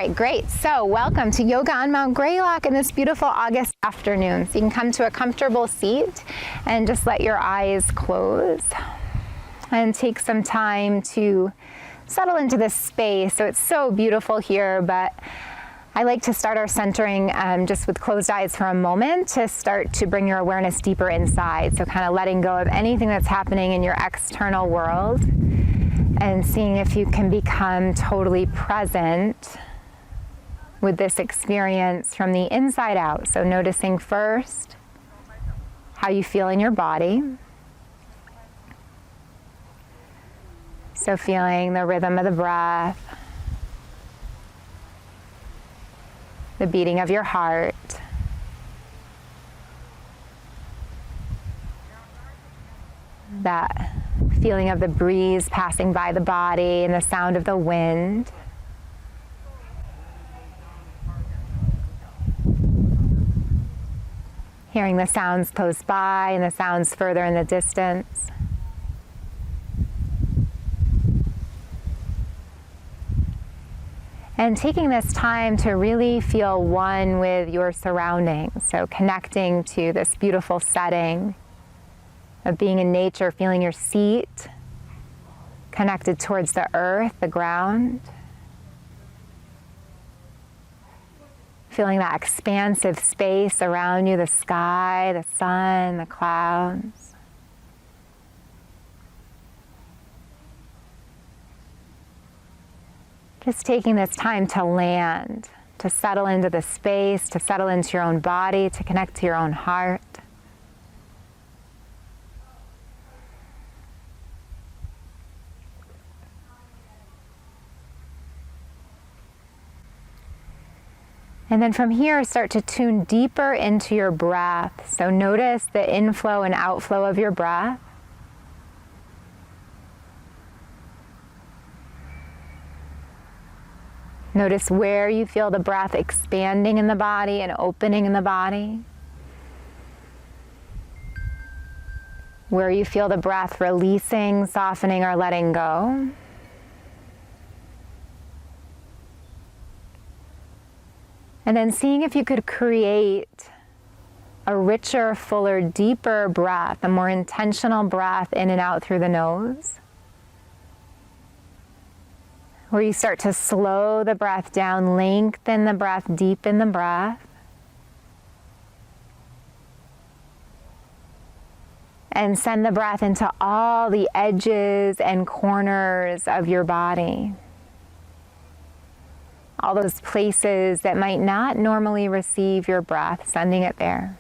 right, great. So welcome to Yoga on Mount Greylock in this beautiful August afternoon. So you can come to a comfortable seat and just let your eyes close and take some time to settle into this space. So it's so beautiful here, but I like to start our centering just with closed eyes for a moment to start to bring your awareness deeper inside. So kind of letting go of anything that's happening in your external world and seeing if you can become totally present with this experience from the inside out. So noticing first how you feel in your body. So feeling the rhythm of the breath, the beating of your heart, that feeling of the breeze passing by the body and the sound of the wind. Hearing the sounds close by and the sounds further in the distance. And taking this time to really feel one with your surroundings. So connecting to this beautiful setting of being in nature, feeling your seat connected towards the earth, the ground. Feeling that expansive space around you, the sky, the sun, the clouds. Just taking this time to land, to settle into the space, to settle into your own body, to connect to your own heart. And then from here, start to tune deeper into your breath. So notice the inflow and outflow of your breath. Notice where you feel the breath expanding in the body and opening in the body. Where you feel the breath releasing, softening, or letting go. And then seeing if you could create a richer, fuller, deeper breath, a more intentional breath in and out through the nose. Where you start to slow the breath down, lengthen the breath, deepen the breath. And send the breath into all the edges and corners of your body. All those places that might not normally receive your breath, sending it there.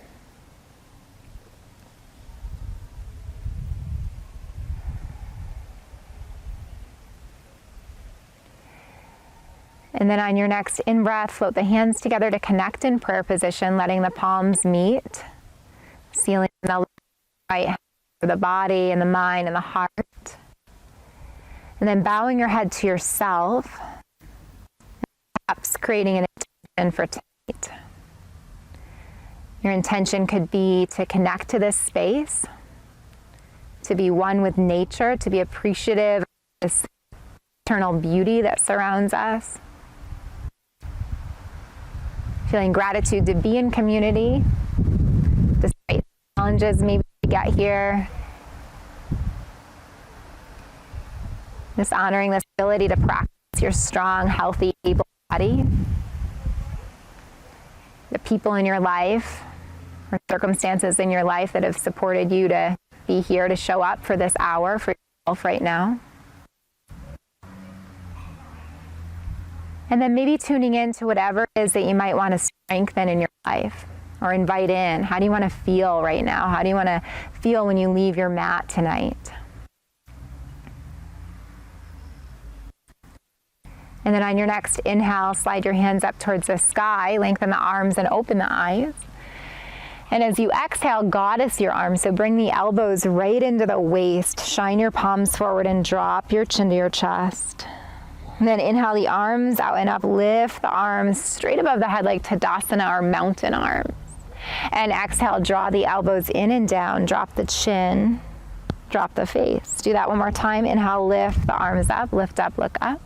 And then on your next in-breath, float the hands together to connect in prayer position, letting the palms meet, sealing the right hand for the body and the mind and the heart. And then bowing your head to yourself, perhaps creating an intention for tonight. Your intention could be to connect to this space, to be one with nature, to be appreciative of this eternal beauty that surrounds us. Feeling gratitude to be in community, despite challenges maybe we get here. Just honoring this ability to practice your strong, healthy, able body. The people in your life or circumstances in your life that have supported you to be here to show up for this hour for yourself right now. And then maybe tuning into whatever it is that you might want to strengthen in your life or invite in. How do you want to feel right now? How do you want to feel when you leave your mat tonight? And then on your next inhale, slide your hands up towards the sky, lengthen the arms and open the eyes. And as you exhale, goddess your arms. So bring the elbows right into the waist, shine your palms forward and drop your chin to your chest. And then inhale the arms out and up, lift the arms straight above the head like Tadasana or mountain arms. And exhale, draw the elbows in and down, drop the chin, drop the face. Do that one more time. Inhale, lift the arms up, look up.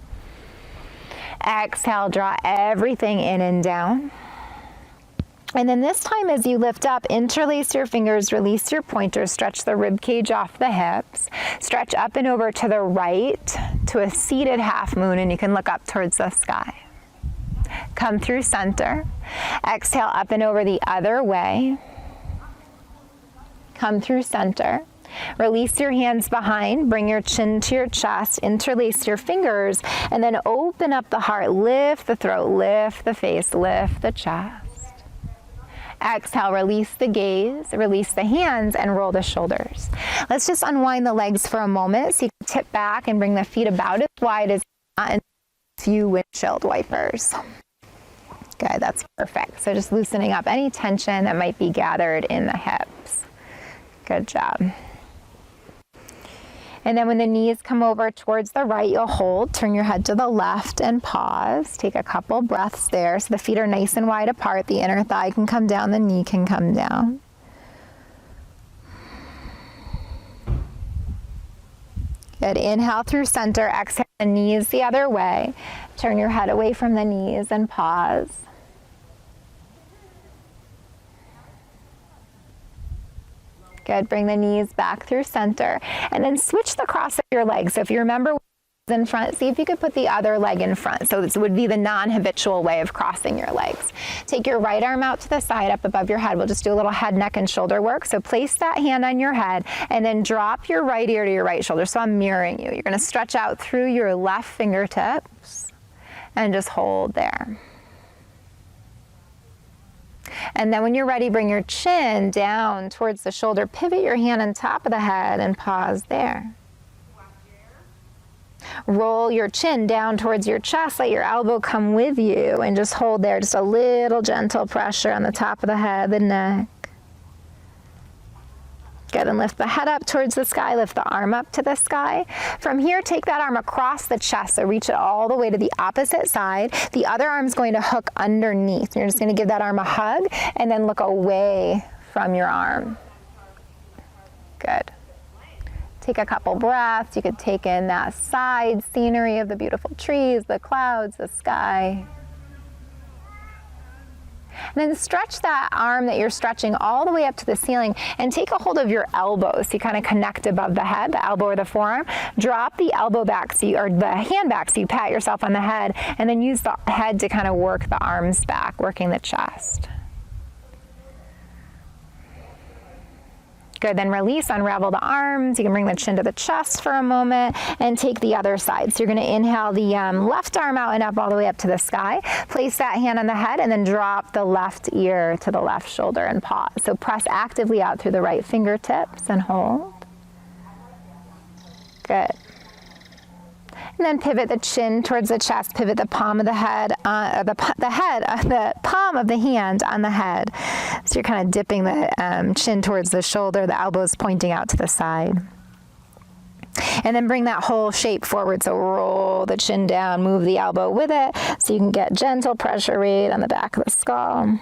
Exhale, draw everything in and down. And then this time as you lift up, interlace your fingers, release your pointers, stretch the rib cage off the hips, stretch up and over to the right to a seated half moon, and you can look up towards the sky. Come through center. Exhale up and over the other way. Come through center. Release your hands behind, bring your chin to your chest, interlace your fingers, and then open up the heart, lift the throat, lift the face, lift the chest. Exhale, release the gaze, release the hands, and roll the shoulders. Let's just unwind the legs for a moment so you can tip back and bring the feet about as wide as you want, and a few windshield wipers. Good, that's perfect. So just loosening up any tension that might be gathered in the hips. Good job. And then when the knees come over towards the right, you'll hold, turn your head to the left and pause. Take a couple breaths there so the feet are nice and wide apart. The inner thigh can come down, the knee can come down. Good, inhale through center, exhale the knees the other way. Turn your head away from the knees and pause. Good, bring the knees back through center and then switch the cross of your legs. So if you remember in front, see if you could put the other leg in front. So this would be the non-habitual way of crossing your legs. Take your right arm out to the side up above your head. We'll just do a little head, neck, and shoulder work. So place that hand on your head and then drop your right ear to your right shoulder. So I'm mirroring you. You're going to stretch out through your left fingertips and just hold there. And then when you're ready, bring your chin down towards the shoulder, pivot your hand on top of the head and pause there. Roll your chin down towards your chest, let your elbow come with you and just hold there, just a little gentle pressure on the top of the head, the neck. Good, and lift the head up towards the sky, lift the arm up to the sky. From here, take that arm across the chest, so reach it all the way to the opposite side. The other arm's going to hook underneath. You're just going to give that arm a hug and then look away from your arm. Good. Take a couple breaths. You could take in that side scenery of the beautiful trees, the clouds, the sky. And then stretch that arm that you're stretching all the way up to the ceiling and take a hold of your elbows. So you kind of connect above the head, the elbow or the forearm. Drop the elbow back, or the hand back, so you pat yourself on the head, and then use the head to kind of work the arms back, working the chest. Good, then release, unravel the arms. You can bring the chin to the chest for a moment and take the other side. So you're going to inhale the left arm out and up all the way up to the sky. Place that hand on the head and then drop the left ear to the left shoulder and pause. So press actively out through the right fingertips and hold. Good. And then pivot the chin towards the chest, pivot the palm of the head, the palm of the hand on the head. So you're kind of dipping the chin towards the shoulder, the elbows pointing out to the side. And then bring that whole shape forward. So roll the chin down, move the elbow with it so you can get gentle pressure rate on the back of the skull.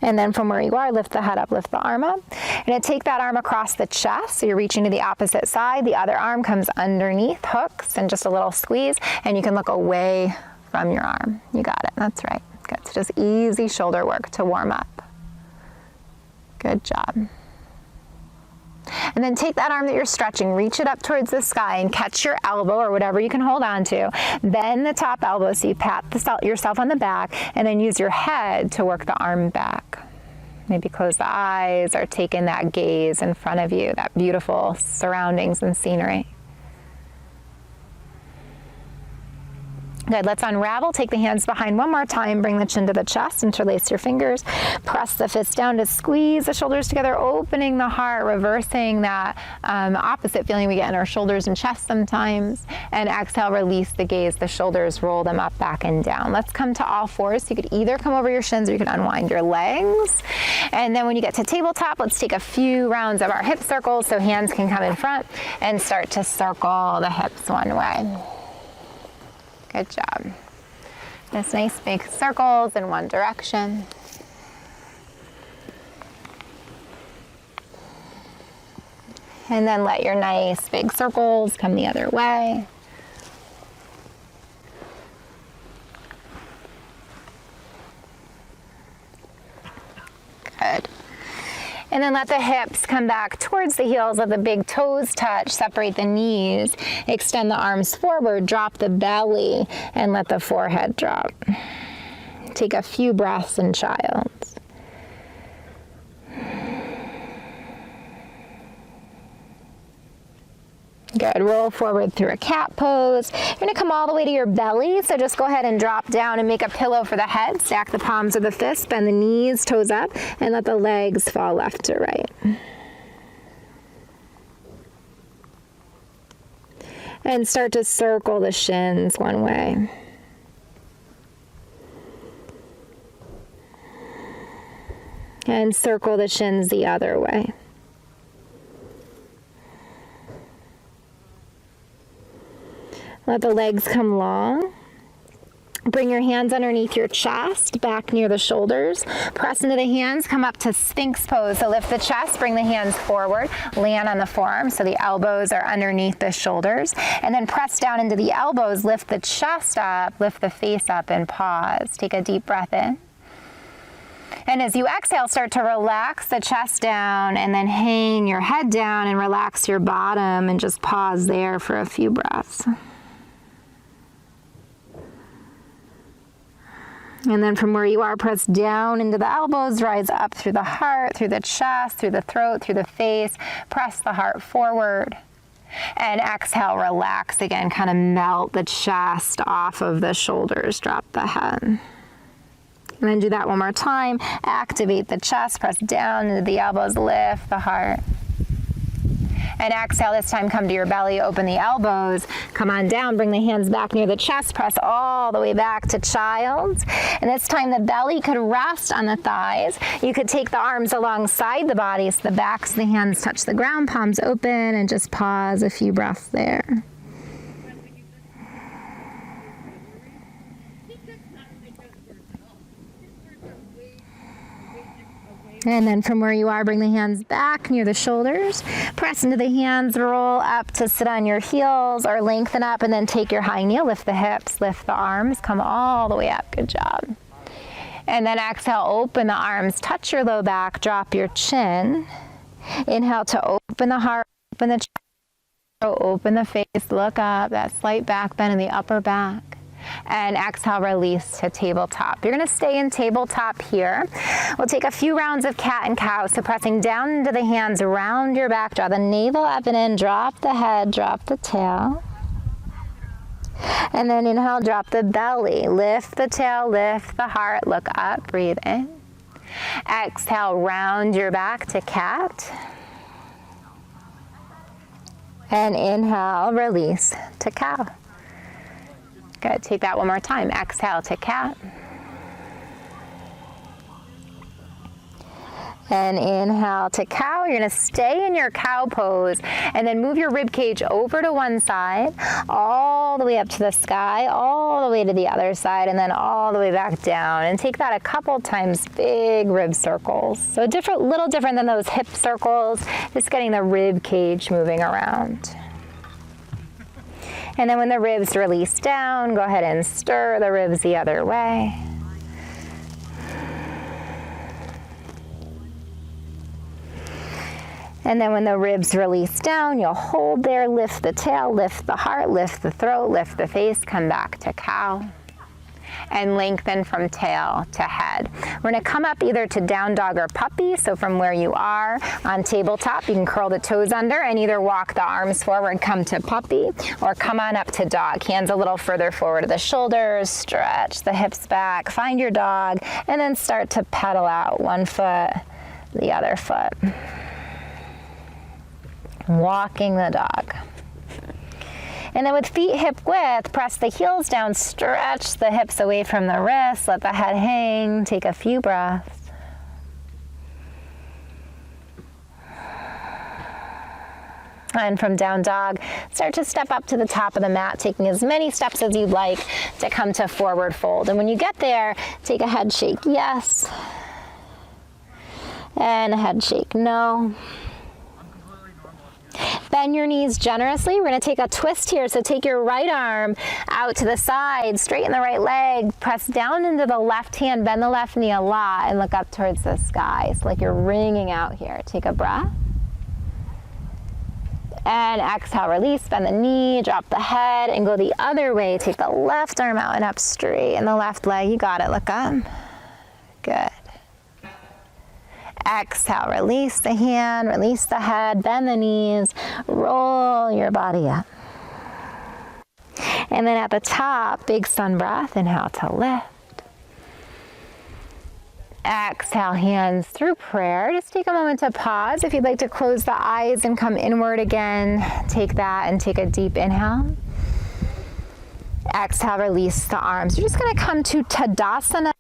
And then from where you are, lift the head up, lift the arm up. You're going to take that arm across the chest, so you're reaching to the opposite side. The other arm comes underneath, hooks, and just a little squeeze, and you can look away from your arm. You got it. That's right. Good. So just easy shoulder work to warm up. Good job. And then take that arm that you're stretching, reach it up towards the sky and catch your elbow or whatever you can hold on to. Bend the top elbow so you pat yourself on the back, and then use your head to work the arm back. Maybe close the eyes or take in that gaze in front of you, that beautiful surroundings and scenery. Good, let's unravel. Take the hands behind one more time. Bring the chin to the chest, interlace your fingers. Press the fists down to squeeze the shoulders together, opening the heart, reversing that opposite feeling we get in our shoulders and chest sometimes. And exhale, release the gaze. The shoulders, roll them up, back, and down. Let's come to all fours. You could either come over your shins or you could unwind your legs. And then when you get to tabletop, let's take a few rounds of our hip circles so hands can come in front and start to circle the hips one way. Good job. Just nice big circles in one direction. And then let your nice big circles come the other way. And then let the hips come back towards the heels, let the big toes touch, separate the knees, extend the arms forward, drop the belly, and let the forehead drop. Take a few breaths in Child's. Good, roll forward through a cat pose. You're gonna come all the way to your belly, so just go ahead and drop down and make a pillow for the head. Stack the palms of the fists, bend the knees, toes up, and let the legs fall left to right. And start to circle the shins one way. And circle the shins the other way. Let the legs come long. Bring your hands underneath your chest, back near the shoulders. Press into the hands, come up to Sphinx pose. So lift the chest, bring the hands forward, land on the forearms so the elbows are underneath the shoulders. And then press down into the elbows, lift the chest up, lift the face up, and pause. Take a deep breath in. And as you exhale, start to relax the chest down and then hang your head down and relax your bottom and just pause there for a few breaths. And then from where you are, press down into the elbows, rise up through the heart, through the chest, through the throat, through the face. Press the heart forward. And exhale, relax again, kind of melt the chest off of the shoulders, drop the head. And then do that one more time. Activate the chest, press down into the elbows, lift the heart. And exhale, this time come to your belly, open the elbows, come on down, bring the hands back near the chest, press all the way back to Child's. And this time the belly could rest on the thighs. You could take the arms alongside the body so the backs of the hands touch the ground, palms open, and just pause a few breaths there. And then from where you are, bring the hands back near the shoulders. Press into the hands, roll up to sit on your heels or lengthen up, and then take your high knee, lift the hips, lift the arms, come all the way up. Good job. And then exhale, open the arms, touch your low back, drop your chin. Inhale to open the heart, open the chest, open the face, look up, that slight back bend in the upper back. And exhale, release to tabletop. You're going to stay in tabletop here. We'll take a few rounds of cat and cow. So pressing down into the hands, round your back, draw the navel up and in, drop the head, drop the tail. And then inhale, drop the belly, lift the tail, lift the heart, look up, breathe in. Exhale, round your back to cat. And inhale, release to cow. Good, take that one more time. Exhale to cat. And inhale to cow. You're gonna stay in your cow pose and then move your rib cage over to one side, all the way up to the sky, all the way to the other side, and then all the way back down. And take that a couple times, big rib circles. So little different than those hip circles, just getting the rib cage moving around. And then when the ribs release down, go ahead and stir the ribs the other way. And then when the ribs release down, you'll hold there, lift the tail, lift the heart, lift the throat, lift the face, come back to cow. And lengthen from tail to head. We're gonna come up either to down dog or puppy. So from where you are on tabletop, you can curl the toes under and either walk the arms forward, come to puppy, or come on up to dog. Hands a little further forward to the shoulders, stretch the hips back, find your dog, and then start to pedal out one foot, the other foot. Walking the dog. And then with feet hip width, press the heels down, stretch the hips away from the wrists, let the head hang, take a few breaths. And from down dog, start to step up to the top of the mat, taking as many steps as you'd like to come to forward fold. And when you get there, take a head shake, yes. And a head shake, no. bend your knees generously. We're gonna take a twist here. So take your right arm out to the side, straighten the right leg, press down into the left hand, bend the left knee a lot, and look up towards the sky. So like you're ringing out here. Take a breath. And exhale, release, bend the knee, drop the head, and go the other way. Take the left arm out and up straight, and the left leg, you got it, look up. Good. Exhale, release the hand, release the head, bend the knees, roll your body up. And then at the top, big sun breath, inhale to lift. Exhale, hands through prayer. Just take a moment to pause. If you'd like to close the eyes and come inward again, take that and take a deep inhale. Exhale, release the arms. You're just going to come to Tadasana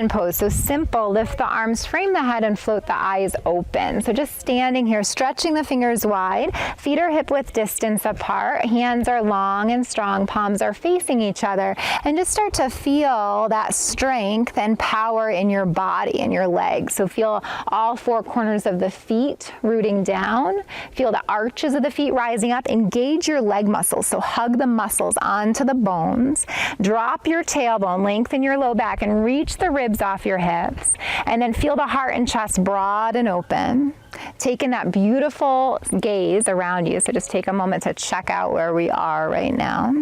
pose. So simple, lift the arms, frame the head, and float the eyes open. So just standing here, stretching the fingers wide, feet are hip width distance apart, hands are long and strong, palms are facing each other, and just start to feel that strength and power in your body and your legs. So feel all four corners of the feet rooting down, feel the arches of the feet rising up, engage your leg muscles. So hug the muscles onto the bones, drop your tailbone, lengthen your low back, and reach the ribs off your hips, and then feel the heart and chest broad and open. Take in that beautiful gaze around you. So just take a moment to check out where we are right now.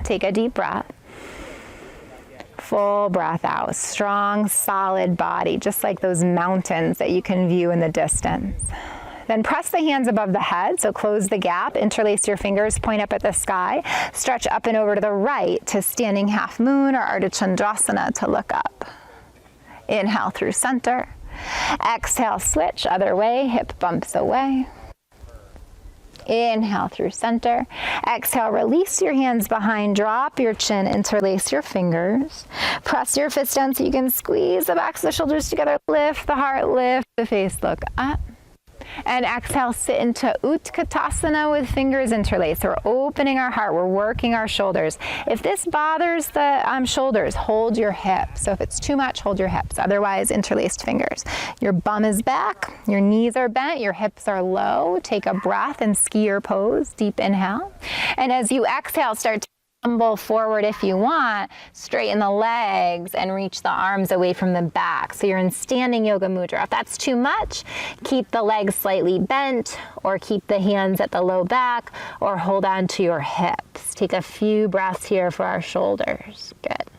Take a deep breath. Full breath out. Strong, solid body, just like those mountains that you can view in the distance. Then press the hands above the head, so close the gap, interlace your fingers, point up at the sky, stretch up and over to the right to standing half moon or Ardha Chandrasana to look up. Inhale through center. Exhale, switch other way, hip bumps away. Inhale through center. Exhale, release your hands behind, drop your chin, interlace your fingers. Press your fists down so you can squeeze the backs of the shoulders together, lift the heart, lift the face, look up. And exhale, sit into Utkatasana with fingers interlaced. We're opening our heart, we're working our shoulders. If this bothers the shoulders, hold your hips. So if it's too much, hold your hips. Otherwise, interlaced fingers. Your bum is back, your knees are bent, your hips are low. Take a breath and skier pose, deep inhale. And as you exhale, start to tumble forward if you want, straighten the legs and reach the arms away from the back. So you're in standing yoga mudra. If that's too much, keep the legs slightly bent or keep the hands at the low back or hold on to your hips. Take a few breaths here for our shoulders. Good.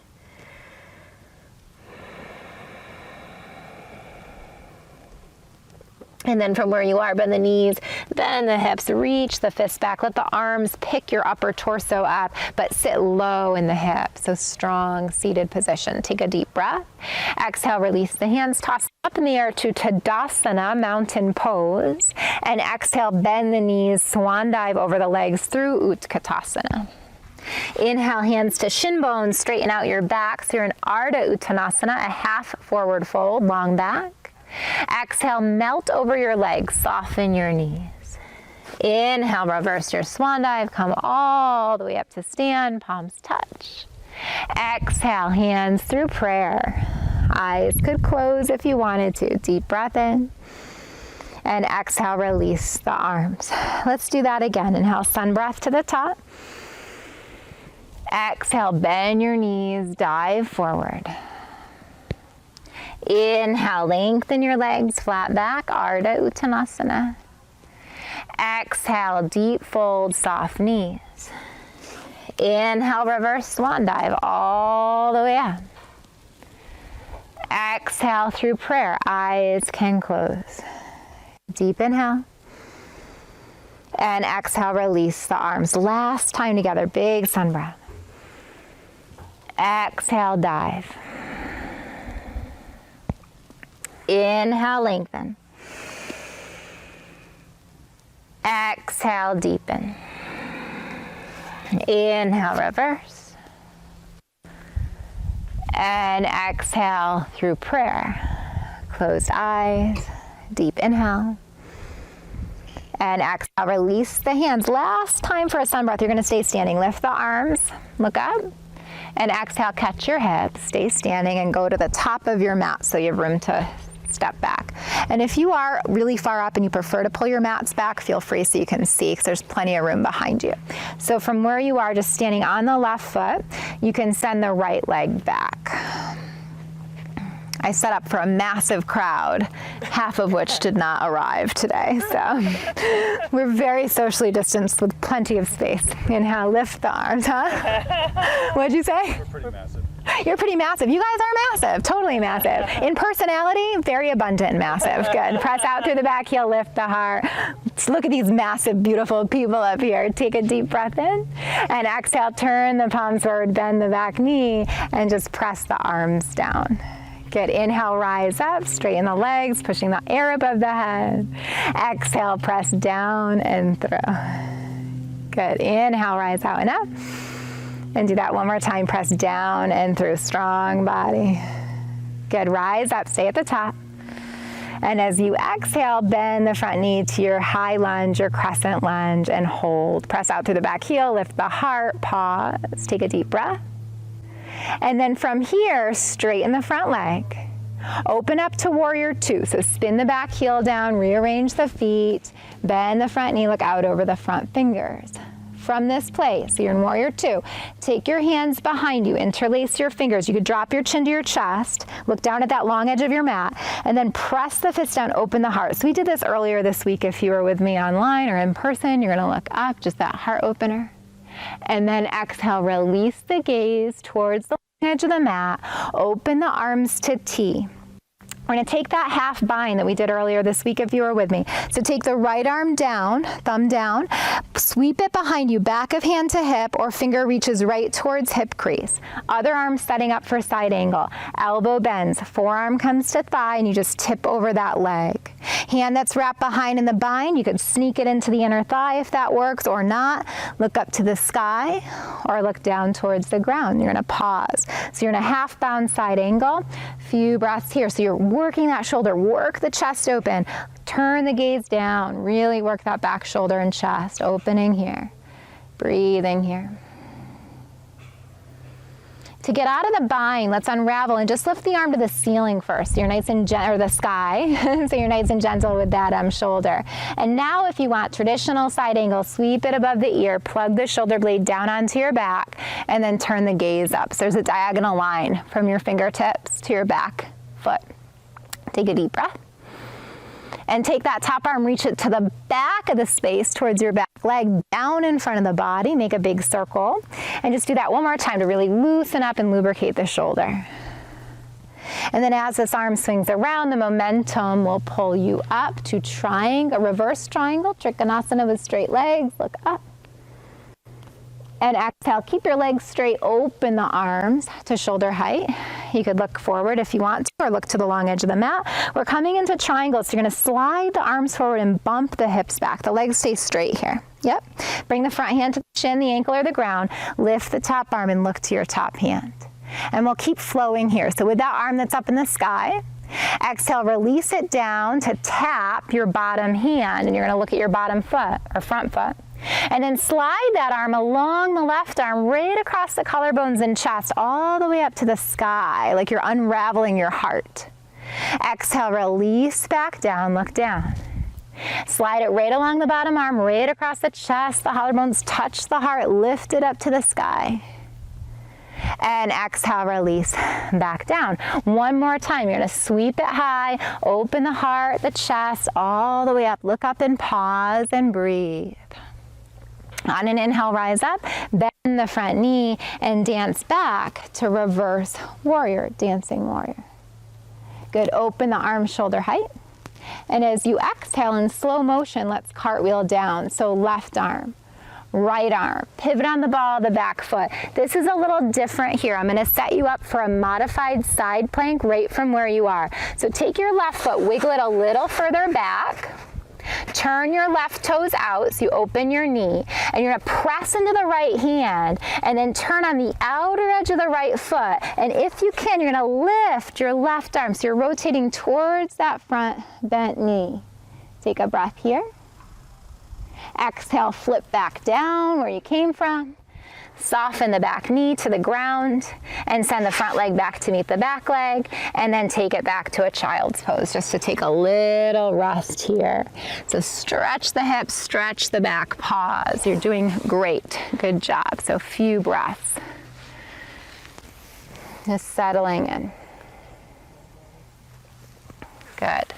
And then from where you are, bend the knees, bend the hips, reach the fists back. Let the arms pick your upper torso up, but sit low in the hips. So strong seated position. Take a deep breath. Exhale, release the hands, toss up in the air to Tadasana, mountain pose. And exhale, bend the knees, swan dive over the legs through Utkatasana. Inhale, hands to shin bones, straighten out your back. So you're in Ardha Uttanasana, a half forward fold, long back. Exhale, melt over your legs, soften your knees. Inhale, reverse your swan dive, come all the way up to stand, palms touch. Exhale, hands through prayer. Eyes could close if you wanted to. Deep breath in. And exhale, release the arms. Let's do that again. Inhale, sun breath to the top. Exhale, bend your knees, dive forward. Inhale, lengthen your legs, flat back, Ardha Uttanasana. Exhale, deep fold, soft knees. Inhale, reverse swan dive all the way up. Exhale through prayer, eyes can close. Deep inhale. And exhale, release the arms. Last time together, big sun breath. Exhale, dive. Inhale, lengthen. Exhale, deepen. Inhale, reverse. And exhale through prayer. Closed eyes, deep inhale. And exhale, release the hands. Last time for a sun breath, you're gonna stay standing. Lift the arms, look up. And exhale, catch your hips, stay standing and go to the top of your mat so you have room to step back. And if you are really far up and you prefer to pull your mats back, feel free so you can see, because there's plenty of room behind you. So from where you are, just standing on the left foot, you can send the right leg back. I set up for a massive crowd, half of which did not arrive today. So we're very socially distanced with plenty of space. Inhale, lift the arms, huh? What'd you say? We're pretty massive. You're pretty massive. You guys are massive, totally massive. In personality, very abundant and massive. Good. Press out through the back heel, lift the heart. Let's look at these massive, beautiful people up here. Take a deep breath in and exhale, turn the palms forward, bend the back knee, and just press the arms down. Good. Inhale, rise up, straighten the legs, pushing the air above the head. Exhale, press down and through. Good. Inhale, rise out and up. And do that one more time. Press down and through. Strong body. Good. Rise up, stay at the top. And as you exhale, bend the front knee to your high lunge, your crescent lunge, and hold. Press out through the back heel, lift the heart, pause, take a deep breath. And then from here, straighten the front leg. Open up to warrior two. So spin the back heel down, rearrange the feet, bend the front knee, look out over the front fingers. From this place, so you're in warrior two, take your hands behind you, interlace your fingers. You could drop your chin to your chest, look down at that long edge of your mat, and then press the fists down, open the heart. So we did this earlier this week. If you were with me online or in person, you're gonna look up, just that heart opener. And then exhale, release the gaze towards the edge of the mat. Open the arms to T. We're going to take that half bind that we did earlier this week if you were with me. So take the right arm down, thumb down, sweep it behind you, back of hand to hip, or finger reaches right towards hip crease. Other arm setting up for side angle. Elbow bends, forearm comes to thigh, and you just tip over that leg. Hand that's wrapped behind in the bind, you could sneak it into the inner thigh if that works, or not. Look up to the sky, or look down towards the ground. You're going to pause. So you're in a half bound side angle. Few breaths here. So you're working that shoulder, work the chest open, turn the gaze down, really work that back shoulder and chest, opening here, breathing here. To get out of the bind, let's unravel and just lift the arm to the ceiling first. So you're nice and gentle, or the sky, so you're nice and gentle with that shoulder. And now if you want traditional side angle, sweep it above the ear, plug the shoulder blade down onto your back, and then turn the gaze up. So there's a diagonal line from your fingertips to your back foot. Take a deep breath. And take that top arm, reach it to the back of the space towards your back leg, down in front of the body, make a big circle. And just do that one more time to really loosen up and lubricate the shoulder. And then as this arm swings around, the momentum will pull you up to triangle, a reverse triangle, Trikonasana with straight legs, look up. And exhale, keep your legs straight, open the arms to shoulder height. You could look forward if you want to, or look to the long edge of the mat. We're coming into triangles, so you're gonna slide the arms forward and bump the hips back. The legs stay straight here. Yep. Bring the front hand to the shin, the ankle, or the ground. Lift the top arm and look to your top hand. And we'll keep flowing here. So with that arm that's up in the sky, exhale, release it down to tap your bottom hand, and you're gonna look at your bottom foot, or front foot. And then slide that arm along the left arm, right across the collarbones and chest, all the way up to the sky, like you're unraveling your heart. Exhale, release back down, look down. Slide it right along the bottom arm, right across the chest, the collarbones touch the heart, lift it up to the sky. And exhale, release back down. One more time, you're gonna sweep it high, open the heart, the chest, all the way up. Look up and pause and breathe. On an inhale, rise up, bend the front knee, and dance back to reverse warrior, dancing warrior. Good, open the arms shoulder height. And as you exhale in slow motion, let's cartwheel down. So left arm, right arm, pivot on the ball of the back foot. This is a little different here. I'm gonna set you up for a modified side plank right from where you are. So take your left foot, wiggle it a little further back. Turn your left toes out, so you open your knee, and you're gonna press into the right hand, and then turn on the outer edge of the right foot. And if you can, you're gonna lift your left arm, so you're rotating towards that front bent knee. Take a breath here. Exhale, flip back down where you came from. Soften the back knee to the ground and send the front leg back to meet the back leg, and then take it back to a child's pose just to take a little rest here. So stretch the hips, stretch the back, pause. You're doing great. Good job. So a few breaths. Just settling in. Good.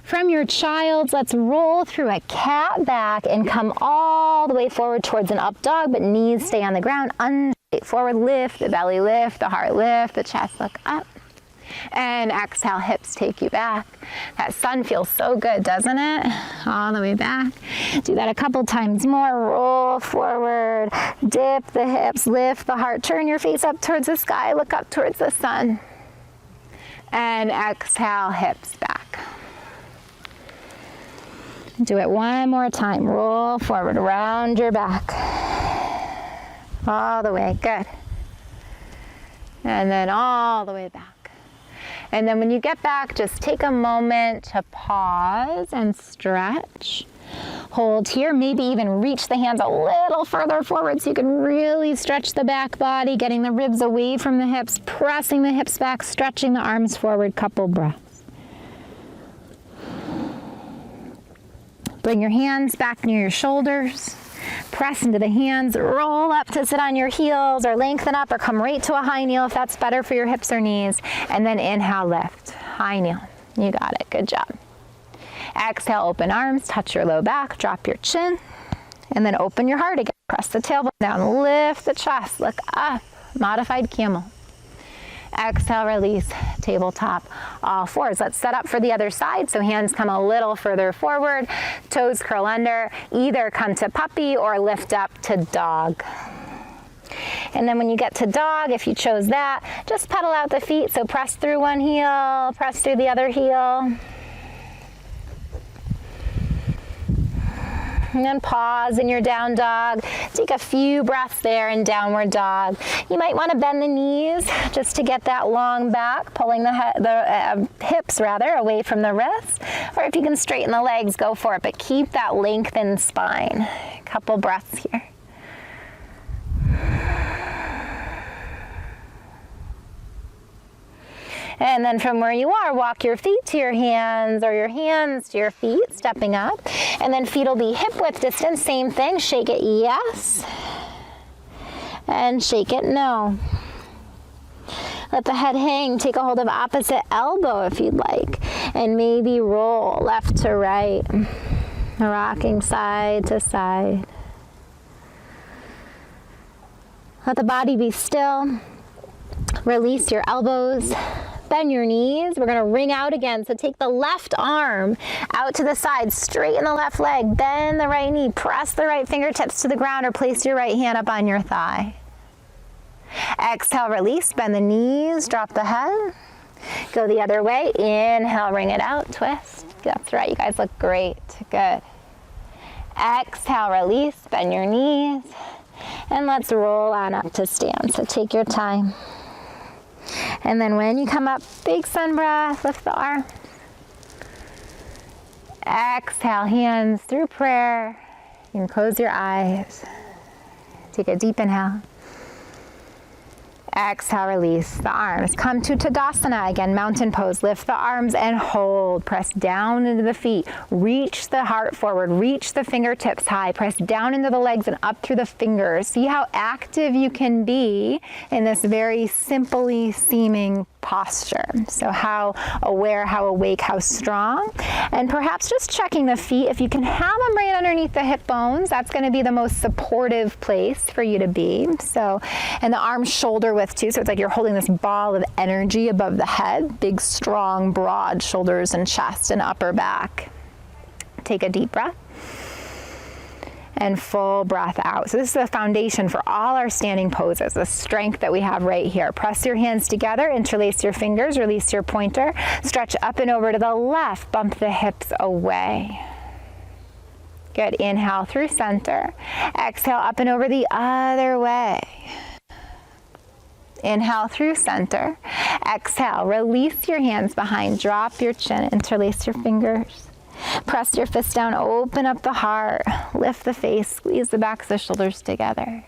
From your child's, let's roll through a cat back and come all the way forward towards an up dog, but knees stay on the ground. Unstraight forward, lift the belly, lift the heart, lift the chest, look up. And exhale, hips take you back. That sun feels so good, doesn't it? All the way back. Do that a couple times more. Roll forward, dip the hips, lift the heart, turn your face up towards the sky, look up towards the sun. And exhale, hips back. Do it one more time. Roll forward, round your back. All the way, good. And then all the way back. And then when you get back, just take a moment to pause and stretch. Hold here, maybe even reach the hands a little further forward so you can really stretch the back body, getting the ribs away from the hips, pressing the hips back, stretching the arms forward, couple breaths. Bring your hands back near your shoulders. Press into the hands, roll up to sit on your heels or lengthen up or come right to a high kneel if that's better for your hips or knees. And then inhale, lift, high kneel. You got it, good job. Exhale, open arms, touch your low back, drop your chin, and then open your heart again. Press the tailbone down, lift the chest, look up, modified camel. Exhale, release, tabletop, all fours. Let's set up for the other side. So hands come a little further forward, toes curl under, either come to puppy or lift up to dog. And then when you get to dog, if you chose that, just pedal out the feet. So press through one heel, press through the other heel. And then pause in your down dog. Take a few breaths there in downward dog. You might want to bend the knees just to get that long back, pulling the hips away from the wrists. Or if you can straighten the legs, go for it. But keep that lengthened spine. A couple breaths here. And then from where you are, walk your feet to your hands or your hands to your feet, stepping up. And then feet will be hip width distance, same thing. Shake it yes, and shake it no. Let the head hang, take a hold of opposite elbow if you'd like. And maybe roll left to right, rocking side to side. Let the body be still. Release your elbows. Bend your knees. We're going to ring out again. So take the left arm out to the side, straighten the left leg, bend the right knee, press the right fingertips to the ground or place your right hand up on your thigh. Exhale, release, bend the knees, drop the head. Go the other way. Inhale, ring it out, twist. That's right, you guys look great. Good. Exhale, release, bend your knees. And let's roll on up to stand. So take your time. And then when you come up, big sun breath, lift the arm. Exhale, hands through prayer. You can close your eyes. Take a deep inhale. Exhale, release the arms. Come to Tadasana, again, mountain pose. Lift the arms and hold. Press down into the feet. Reach the heart forward. Reach the fingertips high. Press down into the legs and up through the fingers. See how active you can be in this very simply seeming posture. So how aware, how awake, how strong. And perhaps just checking the feet. If you can have them right underneath the hip bones, that's going to be the most supportive place for you to be. So, and the arms shoulder width too. So it's like you're holding this ball of energy above the head. Big, strong, broad shoulders and chest and upper back. Take a deep breath. And full breath out. So this is the foundation for all our standing poses, the strength that we have right here. Press your hands together, interlace your fingers, release your pointer, stretch up and over to the left, bump the hips away. Good, inhale through center. Exhale up and over the other way. Inhale through center. Exhale, release your hands behind, drop your chin, interlace your fingers. Press your fist down, open up the heart, lift the face, squeeze the backs of the shoulders together.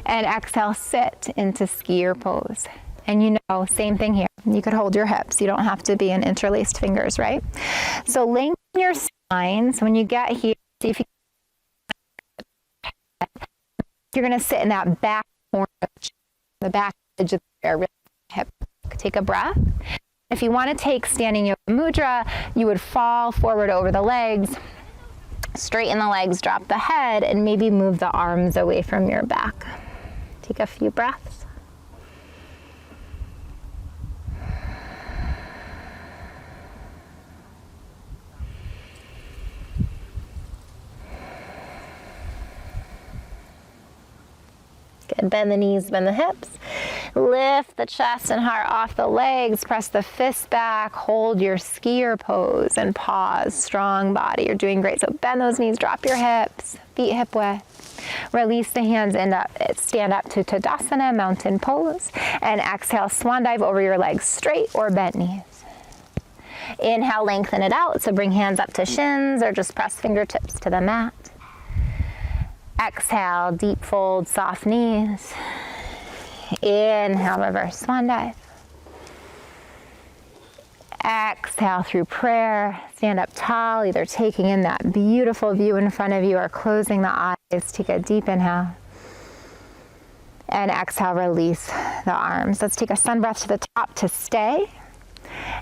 And exhale, sit into skier pose. And you know, same thing here. You could hold your hips. You don't have to be in interlaced fingers, right? So lengthen your spine. So when you get here, see if you're going to sit in that back corner, the back edge of the chair, really hip. Take a breath. If you want to take standing yoga mudra, you would fall forward over the legs, straighten the legs, drop the head, and maybe move the arms away from your back. Take a few breaths. Good. Bend the knees, bend the hips. Lift the chest and heart off the legs. Press the fists back. Hold your skier pose and pause. Strong body. You're doing great. So bend those knees, drop your hips, feet hip width. Release the hands, stand up to Tadasana, mountain pose. And exhale, swan dive over your legs, straight or bent knees. Inhale, lengthen it out. So bring hands up to shins or just press fingertips to the mat. Exhale, deep fold, soft knees. Inhale, reverse swan dive. Exhale through prayer. Stand up tall, either taking in that beautiful view in front of you or closing the eyes. Take a deep inhale. And exhale, release the arms. Let's take a sun breath to the top to stay.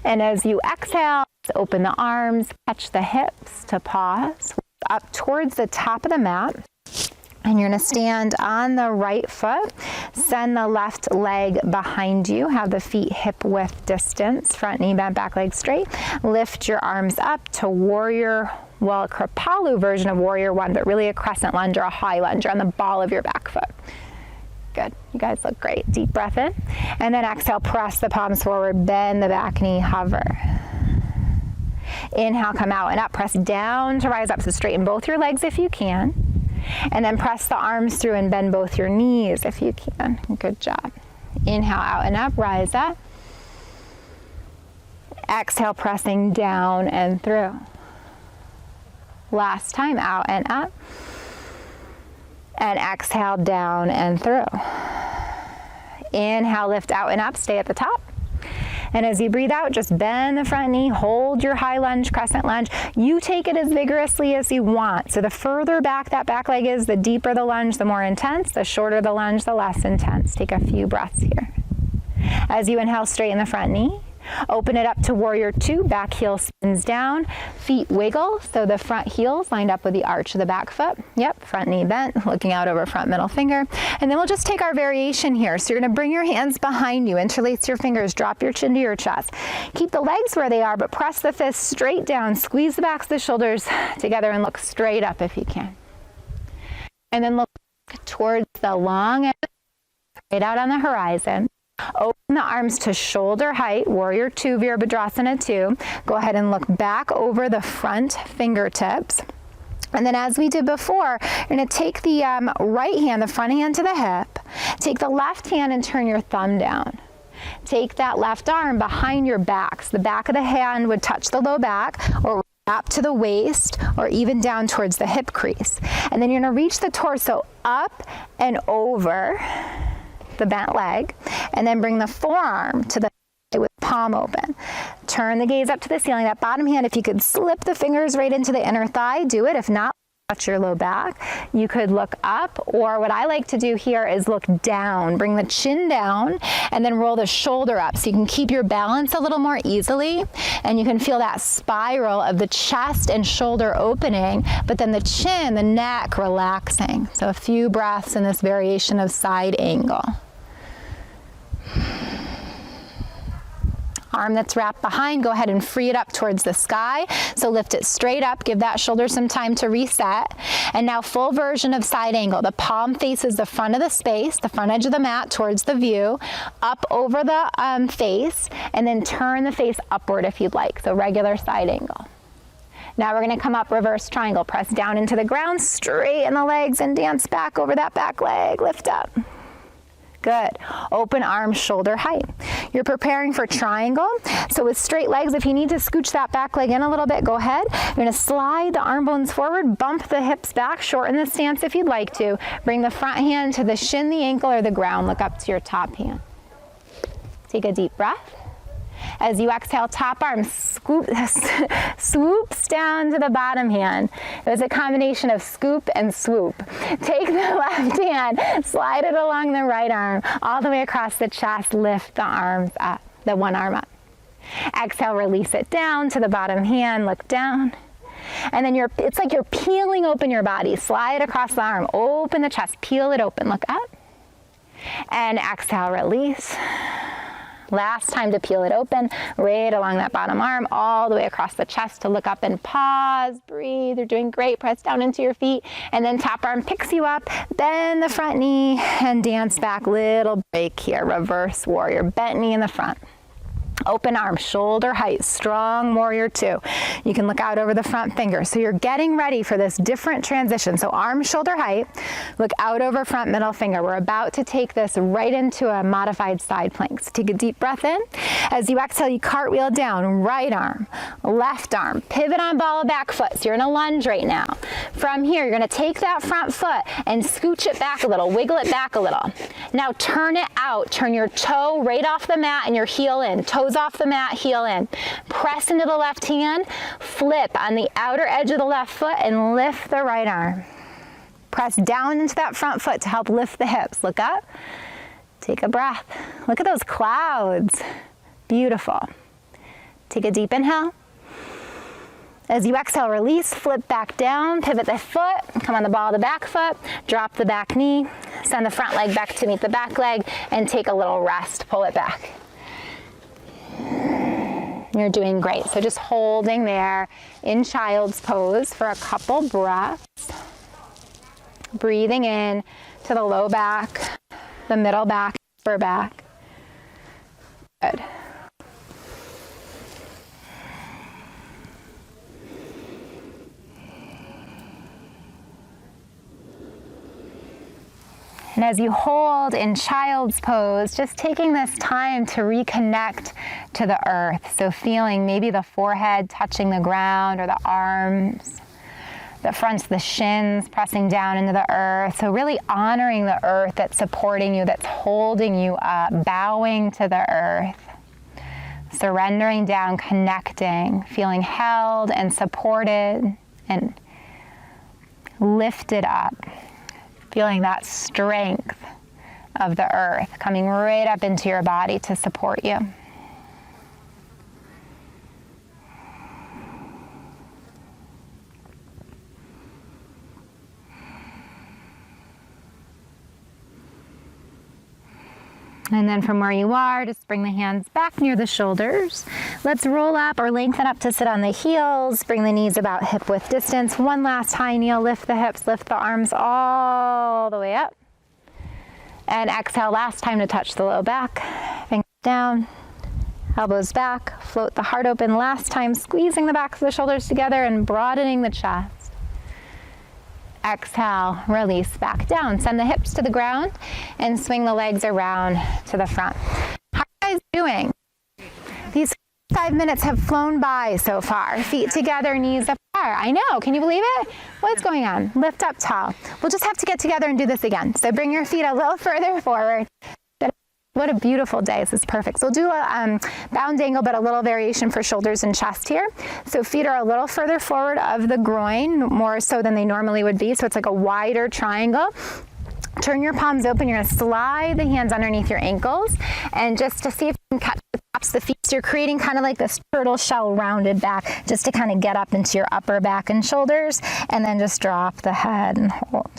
And as you exhale, open the arms, catch the hips to pause. Up towards the top of the mat. And you're going to stand on the right foot, send the left leg behind you, have the feet hip width distance, front knee bent, back leg straight. Lift your arms up to warrior, well, Kripalu version of warrior one, but really a crescent lunge or a high lunge on the ball of your back foot. Good. You guys look great. Deep breath in. And then exhale, press the palms forward, bend the back knee, hover. Inhale, come out and up. Press down to rise up. So straighten both your legs if you can. And then press the arms through and bend both your knees if you can. Good job. Inhale, out and up, rise up. Exhale, pressing down and through. Last time, out and up. And exhale, down and through. Inhale, lift out and up, stay at the top. And as you breathe out, just bend the front knee, hold your high lunge, crescent lunge. You take it as vigorously as you want. So the further back that back leg is, the deeper the lunge, the more intense. The shorter the lunge, the less intense. Take a few breaths here. As you inhale, straighten the front knee. Open it up to warrior two, back heel spins down, feet wiggle, so the front heels lined up with the arch of the back foot. Yep, front knee bent, looking out over front middle finger. And then we'll just take our variation here. So you're gonna bring your hands behind you, interlace your fingers, drop your chin to your chest. Keep the legs where they are, but press the fists straight down, squeeze the backs of the shoulders together and look straight up if you can. And then look towards the long end, straight out on the horizon. Open the arms to shoulder height, warrior two, Virabhadrasana 2. Go ahead and look back over the front fingertips. And then as we did before, you're going to take the right hand, the front hand to the hip. Take the left hand and turn your thumb down. Take that left arm behind your back. So the back of the hand would touch the low back or wrap to the waist or even down towards the hip crease. And then you're going to reach the torso up and over the bent leg, and then bring the forearm to the with palm open. Turn the gaze up to the ceiling. That bottom hand, if you could slip the fingers right into the inner thigh, do it. If not, touch your low back. You could look up, or what I like to do here is look down. Bring the chin down and then roll the shoulder up so you can keep your balance a little more easily, and you can feel that spiral of the chest and shoulder opening, but then the chin, the neck relaxing. So a few breaths in this variation of side angle. Arm that's wrapped behind, go ahead and free it up towards the sky. So lift it straight up, give that shoulder some time to reset. And now full version of side angle. The palm faces the front of the space, the front edge of the mat towards the view, up over the face, and then turn the face upward if you'd like. So regular side angle. Now we're gonna come up reverse triangle. Press down into the ground, straighten the legs and dance back over that back leg. Lift up. Good. Open arms shoulder height. You're preparing for triangle. So with straight legs, if you need to scooch that back leg in a little bit, go ahead. You're going to slide the arm bones forward, bump the hips back, shorten the stance if you'd like to. Bring the front hand to the shin, the ankle, or the ground. Look up to your top hand. Take a deep breath. As you exhale, top arm swoops down to the bottom hand. It was a combination of scoop and swoop. Take the left hand, slide it along the right arm, all the way across the chest, lift the arms up, the one arm up. Exhale, release it down to the bottom hand, look down. And then it's like you're peeling open your body. Slide across the arm, open the chest, peel it open, look up. And exhale, release. Last time to peel it open, right along that bottom arm, all the way across the chest to look up and pause, breathe. You're doing great. Press down into your feet, and then top arm picks you up, bend the front knee, and dance back. Little break here, reverse warrior, bent knee in the front. Open arm, shoulder height, strong warrior two. You can look out over the front finger. So you're getting ready for this different transition. So arm, shoulder height, look out over front middle finger. We're about to take this right into a modified side plank. So take a deep breath in. As you exhale, you cartwheel down, right arm, left arm, pivot on ball of back foot. So you're in a lunge right now. From here, you're gonna take that front foot and scooch it back a little, wiggle it back a little. Now turn it out, turn your toe right off the mat and your heel in. Toes off the mat, heel in. Press into the left hand, flip on the outer edge of the left foot and lift the right arm. Press down into that front foot to help lift the hips. Look up, take a breath. Look at those clouds. Beautiful. Take a deep inhale. As you exhale, release, flip back down, pivot the foot, come on the ball of the back foot, drop the back knee, send the front leg back to meet the back leg, and take a little rest, pull it back. You're doing great. So just holding there in child's pose for a couple breaths. Breathing in to the low back, the middle back, upper back. Good. And as you hold in child's pose, just taking this time to reconnect to the earth. So feeling maybe the forehead touching the ground or the arms, the fronts, the shins pressing down into the earth. So really honoring the earth that's supporting you, that's holding you up, bowing to the earth, surrendering down, connecting, feeling held and supported and lifted up. Feeling that strength of the earth coming right up into your body to support you. And then from where you are, just bring the hands back near the shoulders. Let's roll up or lengthen up to sit on the heels. Bring the knees about hip width distance. One last high kneel, lift the hips, lift the arms all the way up. And exhale, last time to touch the low back. Fingers down, elbows back, float the heart open. Last time, squeezing the backs of the shoulders together and broadening the chest. Exhale, release back down. Send the hips to the ground and swing the legs around to the front. How are you guys doing? These 5 minutes have flown by so far. Feet together, knees apart. I know, can you believe it? What's going on? Lift up tall. We'll just have to get together and do this again. So bring your feet a little further forward. What a beautiful day. This is perfect. So we'll do a bound angle, but a little variation for shoulders and chest here. So feet are a little further forward of the groin, more so than they normally would be. So it's like a wider triangle. Turn your palms open. You're going to slide the hands underneath your ankles. And just to see if you can catch the tops of the feet. So you're creating kind of like this turtle shell rounded back, just to kind of get up into your upper back and shoulders. And then just drop the head and hold.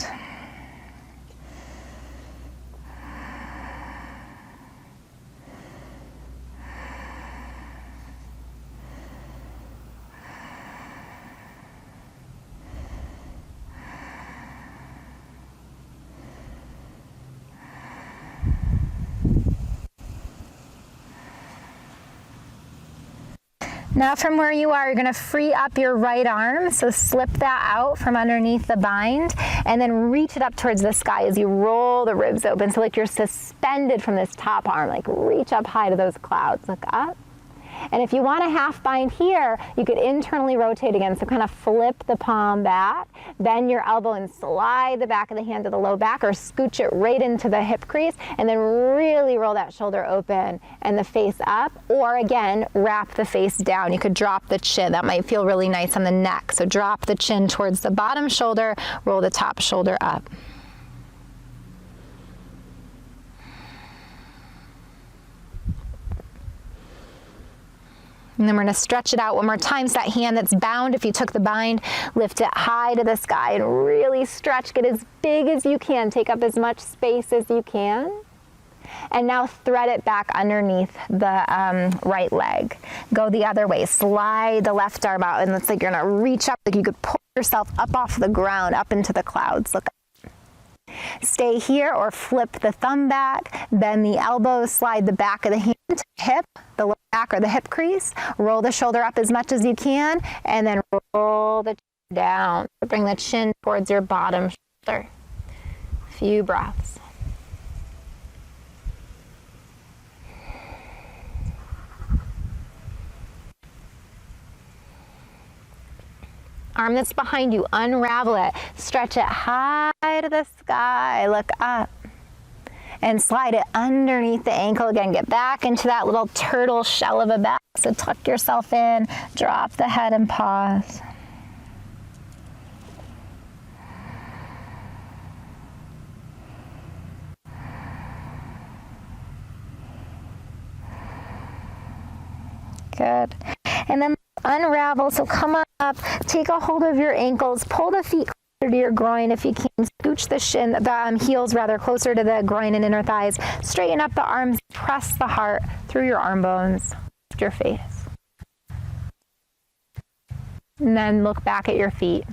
Now from where you are, you're gonna free up your right arm. So slip that out from underneath the bind and then reach it up towards the sky as you roll the ribs open. So like you're suspended from this top arm, like reach up high to those clouds, look up. And if you want a half bind here, you could internally rotate again. So kind of flip the palm back, bend your elbow and slide the back of the hand to the low back or scooch it right into the hip crease and then really roll that shoulder open and the face up. Or again, wrap the face down. You could drop the chin. That might feel really nice on the neck. So drop the chin towards the bottom shoulder, roll the top shoulder up. And then we're gonna stretch it out one more time. So that hand that's bound, if you took the bind, lift it high to the sky and really stretch. Get as big as you can. Take up as much space as you can. And now thread it back underneath the right leg. Go the other way. Slide the left arm out and it's like you're gonna reach up, like you could pull yourself up off the ground, up into the clouds. Look up. Stay here or flip the thumb back, bend the elbows, slide the back of the hand to the hip, the low back or the hip crease, roll the shoulder up as much as you can, and then roll the chin down. Bring the chin towards your bottom shoulder. A few breaths. Arm that's behind you, unravel it. Stretch it high to the sky, look up. And slide it underneath the ankle again. Get back into that little turtle shell of a back. So tuck yourself in, drop the head and pause. Good. And then unravel, so come up, take a hold of your ankles, pull the feet closer to your groin if you can, scooch the heels rather closer to the groin and inner thighs, straighten up the arms, press the heart through your arm bones, lift your face. And then look back at your feet.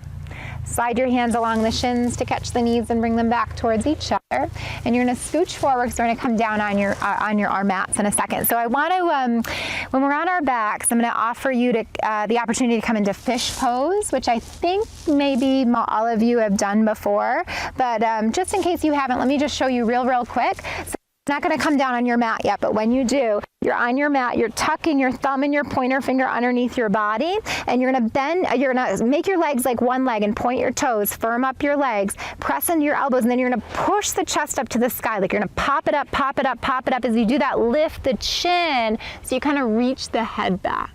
Slide your hands along the shins to catch the knees and bring them back towards each other. And you're going to scooch forward because we're going to come down on your arm mats in a second. So I want to, when we're on our backs, I'm going to offer you the opportunity to come into fish pose, which I think maybe all of you have done before. But just in case you haven't, let me just show you real quick. So it's not going to come down on your mat yet, but when you do, you're on your mat, you're tucking your thumb and your pointer finger underneath your body, and you're going to bend, you're going to make your legs like one leg and point your toes, firm up your legs, press into your elbows, and then you're going to push the chest up to the sky, like you're going to pop it up, pop it up, pop it up. As you do that, lift the chin, so you kind of reach the head back.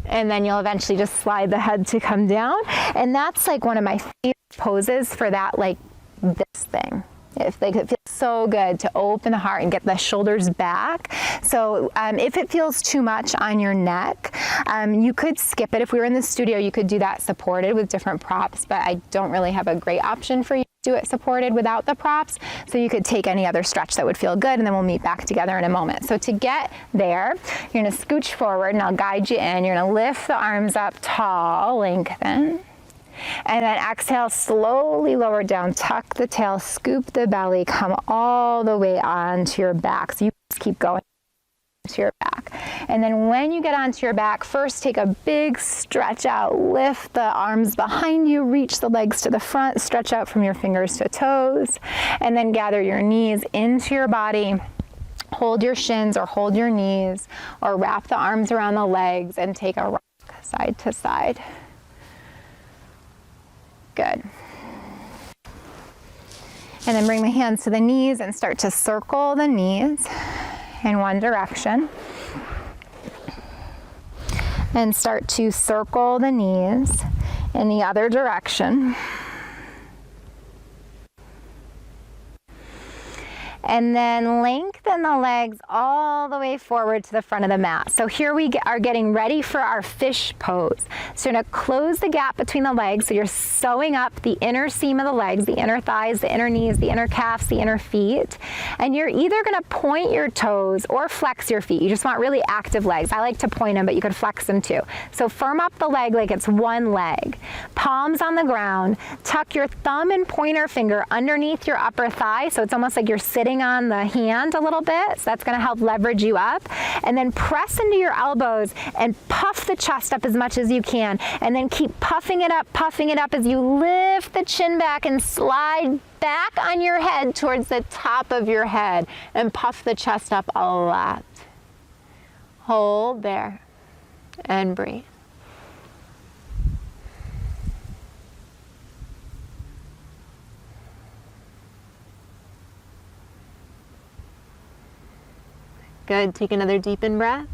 And then you'll eventually just slide the head to come down, and that's like one of my favorite poses for that, like this thing. It feels so good to open the heart and get the shoulders back. So if it feels too much on your neck, you could skip it. If we were in the studio, you could do that supported with different props, but I don't really have a great option for you to do it supported without the props. So you could take any other stretch that would feel good, and then we'll meet back together in a moment. So to get there, you're gonna scooch forward and I'll guide you in. You're gonna lift the arms up tall, lengthen. And then exhale, slowly lower down, tuck the tail, scoop the belly, come all the way onto your back. So you just keep going to your back. And then when you get onto your back, first take a big stretch out, lift the arms behind you, reach the legs to the front, stretch out from your fingers to toes, and then gather your knees into your body. Hold your shins or hold your knees, or wrap the arms around the legs and take a rock side to side. Good. And then bring the hands to the knees and start to circle the knees in one direction. And start to circle the knees in the other direction. And then lengthen the legs all the way forward to the front of the mat. So here we are getting ready for our fish pose. So you're gonna close the gap between the legs. So you're sewing up the inner seam of the legs, the inner thighs, the inner knees, the inner calves, the inner feet. And you're either gonna point your toes or flex your feet. You just want really active legs. I like to point them, but you could flex them too. So firm up the leg like it's one leg. Palms on the ground. Tuck your thumb and pointer finger underneath your upper thigh. So it's almost like you're sitting pulling on the hand a little bit. So that's going to help leverage you up. And then press into your elbows and puff the chest up as much as you can. And then keep puffing it up as you lift the chin back and slide back on your head towards the top of your head and puff the chest up a lot. Hold there and breathe. Good. Take another deep in breath.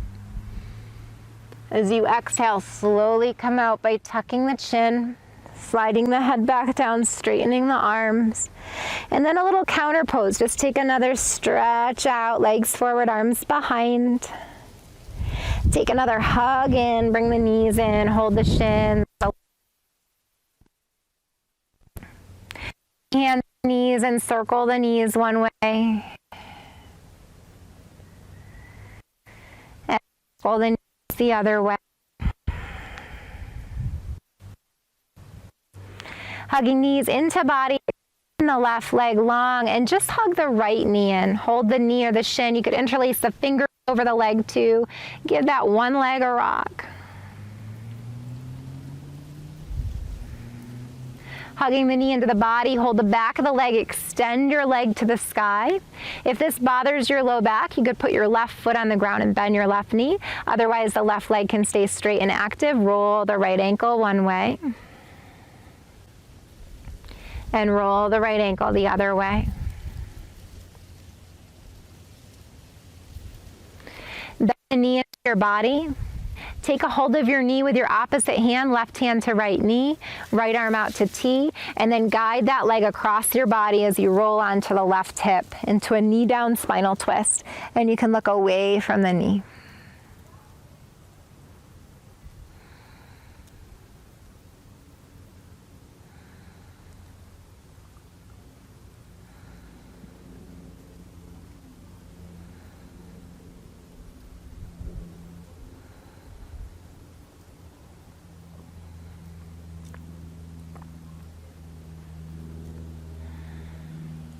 As you exhale, slowly come out by tucking the chin, sliding the head back down, straightening the arms. And then a little counter pose. Just take another stretch out, legs forward, arms behind. Take another hug in, bring the knees in, hold the shins. Hand the knees and circle the knees one way. And circle the knees the other way. Hugging knees into body, the left leg long, and just hug the right knee in. Hold the knee or the shin. You could interlace the fingers over the leg too. Give that one leg a rock. Hugging the knee into the body, hold the back of the leg, extend your leg to the sky. If this bothers your low back, you could put your left foot on the ground and bend your left knee. Otherwise, the left leg can stay straight and active. Roll the right ankle one way. And roll the right ankle the other way. Bend the knee into your body. Take a hold of your knee with your opposite hand, left hand to right knee, right arm out to T, and then guide that leg across your body as you roll onto the left hip into a knee down spinal twist. And you can look away from the knee.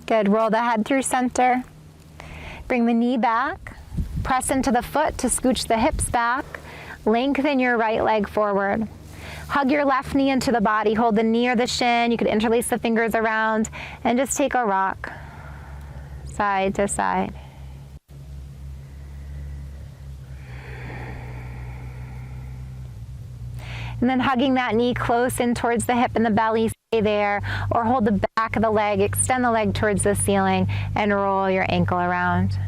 Good. Roll the head through center. Bring the knee back. Press into the foot to scooch the hips back. Lengthen your right leg forward. Hug your left knee into the body. Hold the knee or the shin. You could interlace the fingers around and just take a rock side to side. And then hugging that knee close in towards the hip and the belly, stay there, or hold the back of the leg, extend the leg towards the ceiling, and roll your ankle around.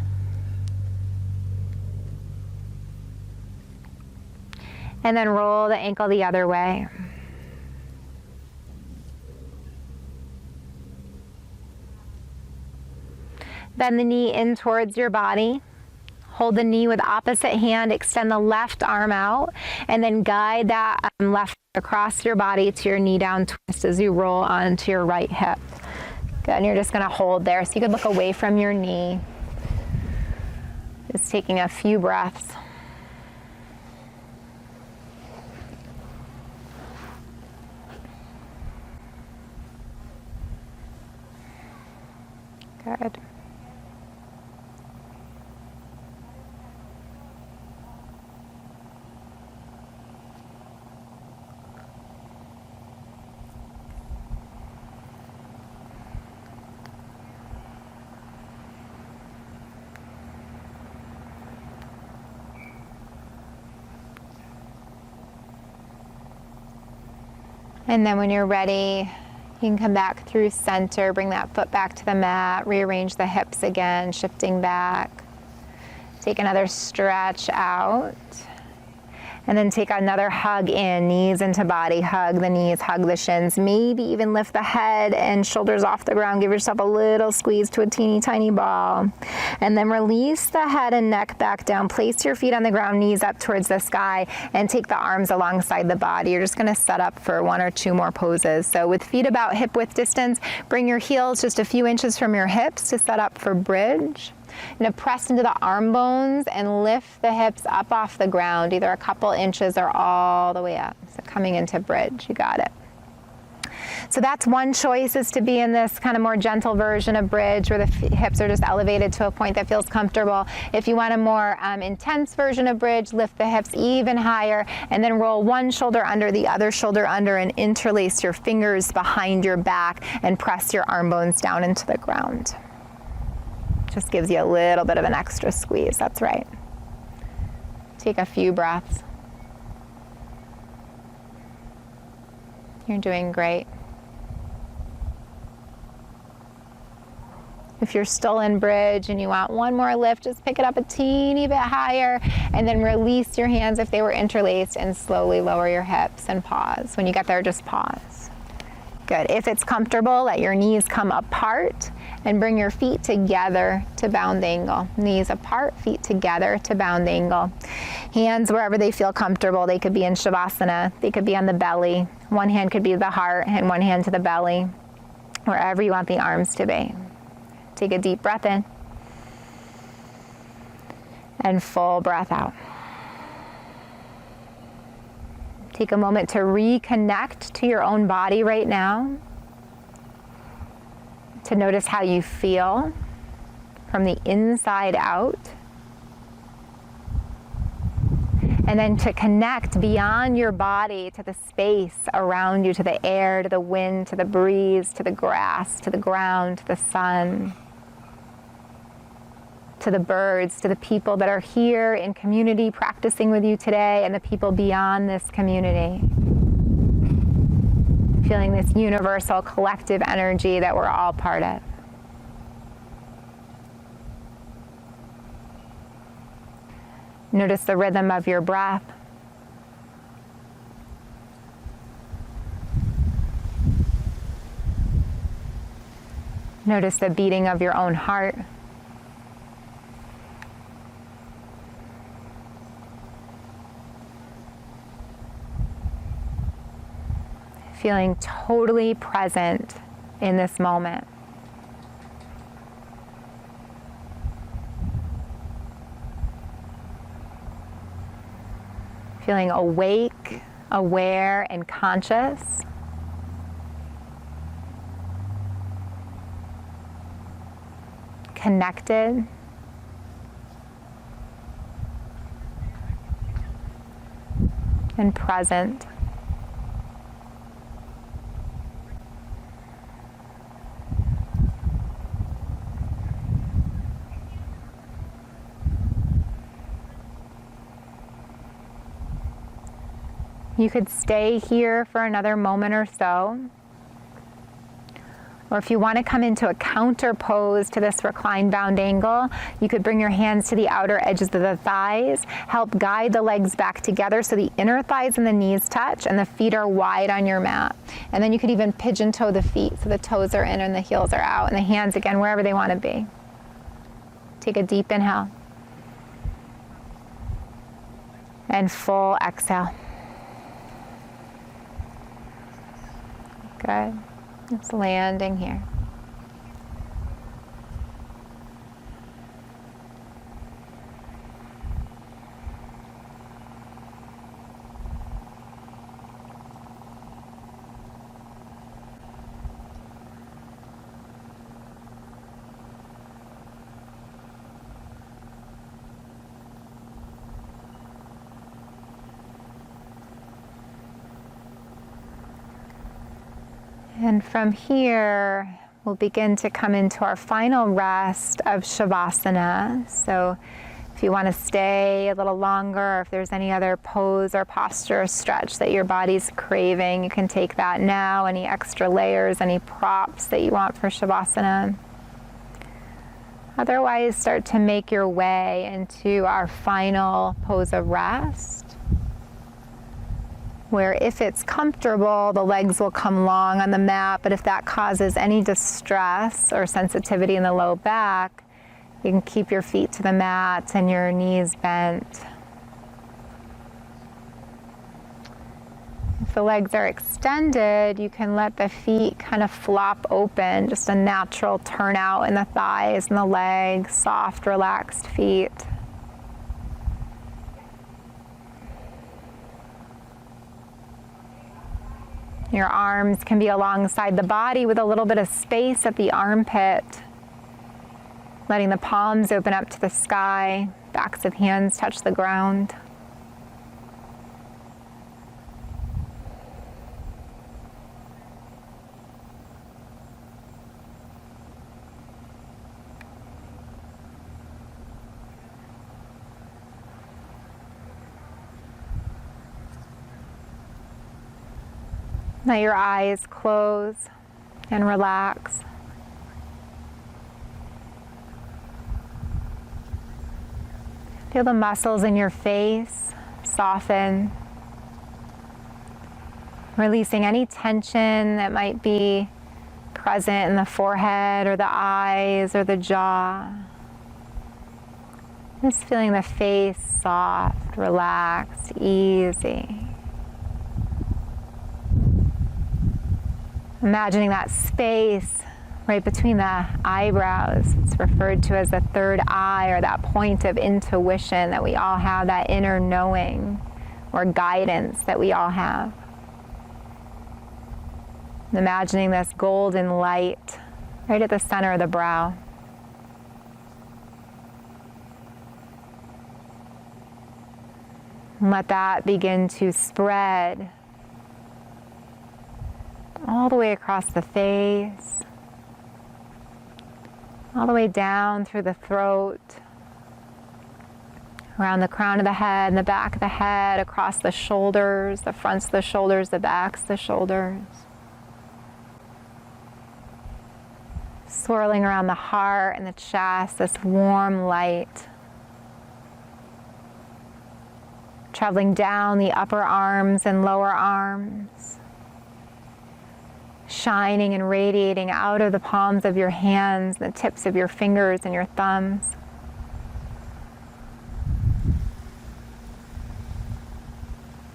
And then roll the ankle the other way. Bend the knee in towards your body. Hold the knee with opposite hand, extend the left arm out, and then guide that left across your body to your knee down twist as you roll onto your right hip. Good, and you're just gonna hold there. So you could look away from your knee. Just taking a few breaths. Good. And then when you're ready, you can come back through center, bring that foot back to the mat, rearrange the hips again, shifting back. Take another stretch out. And then take another hug in, knees into body, hug the knees, hug the shins. Maybe even lift the head and shoulders off the ground. Give yourself a little squeeze to a teeny tiny ball. And then release the head and neck back down. Place your feet on the ground, knees up towards the sky, and take the arms alongside the body. You're just gonna set up for one or two more poses. So with feet about hip width distance, bring your heels just a few inches from your hips to set up for bridge. You're gonna press into the arm bones and lift the hips up off the ground, either a couple inches or all the way up. So coming into bridge, you got it. So that's one choice, is to be in this kind of more gentle version of bridge where the hips are just elevated to a point that feels comfortable. If you want a more intense version of bridge, lift the hips even higher and then roll one shoulder under, the other shoulder under, and interlace your fingers behind your back and press your arm bones down into the ground. Just gives you a little bit of an extra squeeze. That's right. Take a few breaths. You're doing great. If you're still in bridge and you want one more lift, just pick it up a teeny bit higher and then release your hands if they were interlaced and slowly lower your hips and pause. When you get there, just pause. Good. If it's comfortable, let your knees come apart and bring your feet together to bound angle. Knees apart, feet together to bound angle. Hands wherever they feel comfortable. They could be in Savasana. They could be on the belly. One hand could be the heart and one hand to the belly. Wherever you want the arms to be. Take a deep breath in. And full breath out. Take a moment to reconnect to your own body right now. To notice how you feel from the inside out. And then to connect beyond your body to the space around you, to the air, to the wind, to the breeze, to the grass, to the ground, to the sun, to the birds, to the people that are here in community practicing with you today, and the people beyond this community. Feeling this universal collective energy that we're all part of. Notice the rhythm of your breath. Notice the beating of your own heart. Feeling totally present in this moment. Feeling awake, aware, and conscious. Connected. And present. You could stay here for another moment or so. Or if you want to come into a counter pose to this reclined bound angle, you could bring your hands to the outer edges of the thighs, help guide the legs back together so the inner thighs and the knees touch and the feet are wide on your mat. And then you could even pigeon toe the feet so the toes are in and the heels are out, and the hands again wherever they want to be. Take a deep inhale. And full exhale. Good. It's landing here. And from here, we'll begin to come into our final rest of Savasana. So if you want to stay a little longer, or if there's any other pose or posture or stretch that your body's craving, you can take that now. Any extra layers, any props that you want for Savasana. Otherwise, start to make your way into our final pose of rest, where if it's comfortable, the legs will come long on the mat, but if that causes any distress or sensitivity in the low back, you can keep your feet to the mat and your knees bent. If the legs are extended, you can let the feet kind of flop open, just a natural turnout in the thighs and the legs, soft, relaxed feet. Your arms can be alongside the body with a little bit of space at the armpit. Letting the palms open up to the sky, backs of hands touch the ground. Let your eyes close and relax. Feel the muscles in your face soften, releasing any tension that might be present in the forehead or the eyes or the jaw. Just feeling the face soft, relaxed, easy. Imagining that space right between the eyebrows. It's referred to as the third eye, or that point of intuition that we all have, that inner knowing or guidance that we all have. And imagining this golden light right at the center of the brow. And let that begin to spread all the way across the face, all the way down through the throat, around the crown of the head and the back of the head, across the shoulders, the fronts of the shoulders, the backs of the shoulders. Swirling around the heart and the chest, this warm light. Traveling down the upper arms and lower arms. Shining and radiating out of the palms of your hands, the tips of your fingers and your thumbs.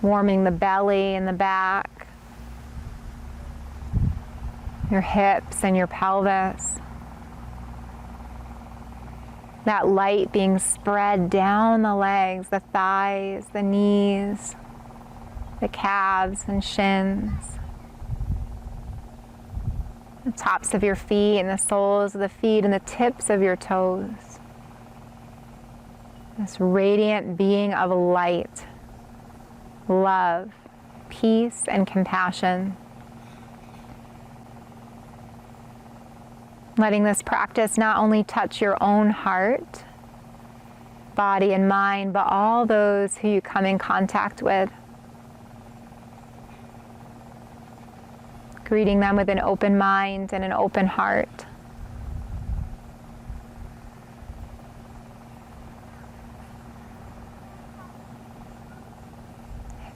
Warming the belly and the back, your hips and your pelvis. That light being spread down the legs, the thighs, the knees, the calves and shins. The tops of your feet and the soles of the feet and the tips of your toes. This radiant being of light, love, peace, and compassion. Letting this practice not only touch your own heart, body, and mind, but all those who you come in contact with. Greeting them with an open mind and an open heart.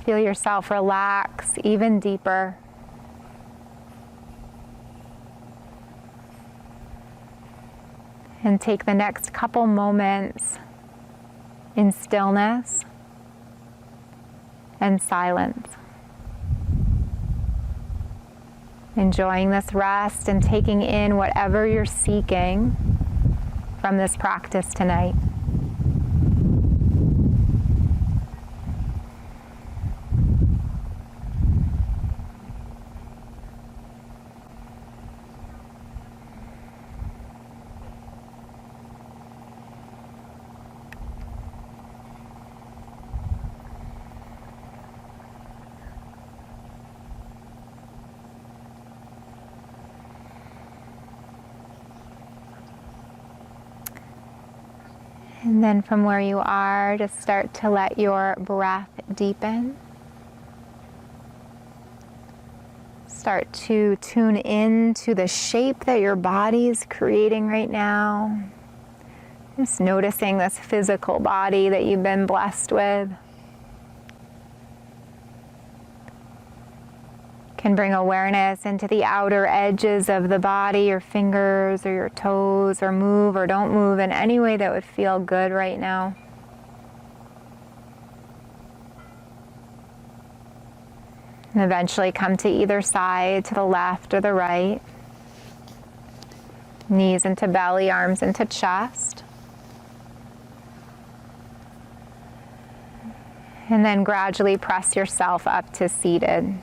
Feel yourself relax even deeper. And take the next couple moments in stillness and silence. Enjoying this rest and taking in whatever you're seeking from this practice tonight. And then from where you are, just start to let your breath deepen. Start to tune in to the shape that your body is creating right now. Just noticing this physical body that you've been blessed with. Can bring awareness into the outer edges of the body, your fingers or your toes, or move or don't move in any way that would feel good right now. And eventually come to either side, to the left or the right. Knees into belly, arms into chest. And then gradually press yourself up to seated.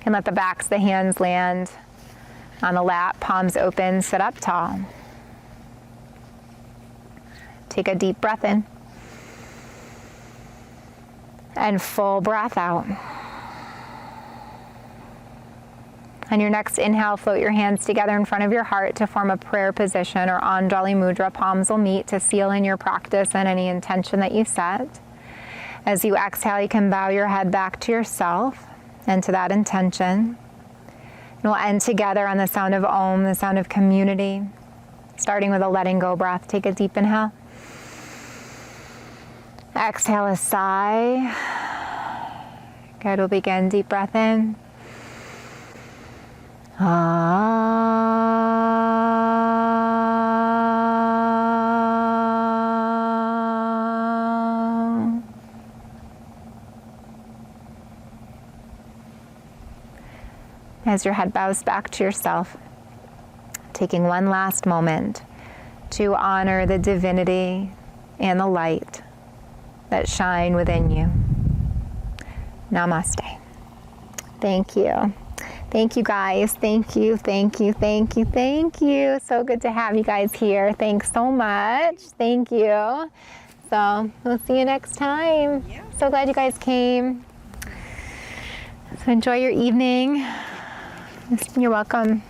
And let the backs of the hands land on the lap, palms open, sit up tall. Take a deep breath in. And full breath out. On your next inhale, float your hands together in front of your heart to form a prayer position, or Anjali Mudra. Palms will meet to seal in your practice and any intention that you set. As you exhale, you can bow your head back to yourself and to that intention. And we'll end together on the sound of Om, the sound of community, starting with a letting go breath. Take a deep inhale. Exhale a sigh. Good, we'll begin. Deep breath in. As your head bows back to yourself, taking one last moment to honor the divinity and the light that shine within you. Namaste. Thank you. Thank you guys. Thank you, thank you, thank you, thank you. So good to have you guys here. Thanks so much. Thank you. So we'll see you next time. Yeah. So glad you guys came. So enjoy your evening. You're welcome.